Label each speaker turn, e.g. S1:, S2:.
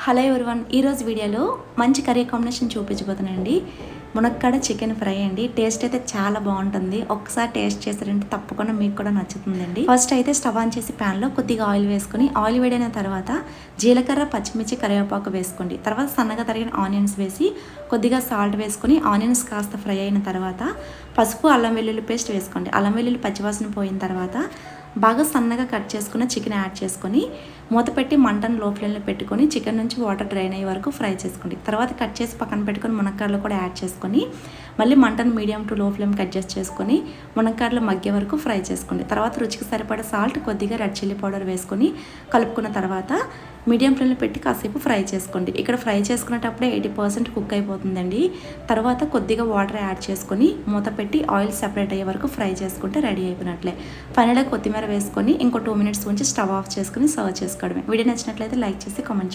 S1: Hello everyone, ఈరోజు వీడియోలో మంచి కర్రీ కాంబినేషన్ చూపించబోతున్నానండి. మునక్కాడ చికెన్ ఫ్రై అండి. టేస్ట్ అయితే చాలా బాగుంటుంది. ఒక్కసారి టేస్ట్ చేసారంటే తప్పకుండా మీకు కూడా నచ్చుతుందండి. ఫస్ట్ అయితే స్టవ్ ఆన్ చేసి ప్యాన్లో కొద్దిగా ఆయిల్ వేసుకొని, ఆయిల్ వేడైన తర్వాత జీలకర్ర, పచ్చిమిర్చి, కరివేపాకు వేసుకోండి. తర్వాత సన్నగా తరిగిన ఆనియన్స్ వేసి కొద్దిగా సాల్ట్ వేసుకొని ఆనియన్స్ కాస్త ఫ్రై అయిన తర్వాత పసుపు, అల్లం వెల్లుల్లి పేస్ట్ వేసుకోండి. అల్లం వెల్లుల్లి పచ్చివాసన పోయిన తర్వాత బాగా సన్నగా కట్ చేసుకున్న చికెన్ యాడ్ చేసుకొని మూత పెట్టి మంటను లో ఫ్లేమ్లో పెట్టుకొని చికెన్ నుంచి వాటర్ డ్రైన్ అయ్యే వరకు ఫ్రై చేసుకోండి. తర్వాత కట్ చేసి పక్కన పెట్టుకొని మునక్కాడలు కూడా యాడ్ చేసుకొని మళ్ళీ మంటను మీడియం టు లో ఫ్లేమ్కి అడ్జస్ట్ చేసుకొని మునక్కాడలు మగ్గే వరకు ఫ్రై చేసుకోండి. తర్వాత రుచికి సరిపడా సాల్ట్, కొద్దిగా రెడ్ చిల్లీ పౌడర్ వేసుకొని కలుపుకున్న తర్వాత మీడియం ఫ్లేమ్లో పెట్టి కాసేపు ఫ్రై చేసుకోండి. ఇక్కడ ఫ్రై చేసుకునేటప్పుడే 80% కుక్ అయిపోతుందండి. తర్వాత కొద్దిగా వాటర్ యాడ్ చేసుకొని మూత పెట్టి ఆయిల్ సెపరేట్ అయ్యే వరకు ఫ్రై చేసుకుంటే రెడీ అయిపోయినట్లే. ఫైనల్గా కొత్తిమీర వేసుకొని ఇంకో 2 minutes ఉంచి స్టవ్ ఆఫ్ చేసుకొని సర్వ్ చేసుకోవడమే. వీడియో నచ్చినట్లయితే లైక్ చేసి కామెంట్ చేయండి.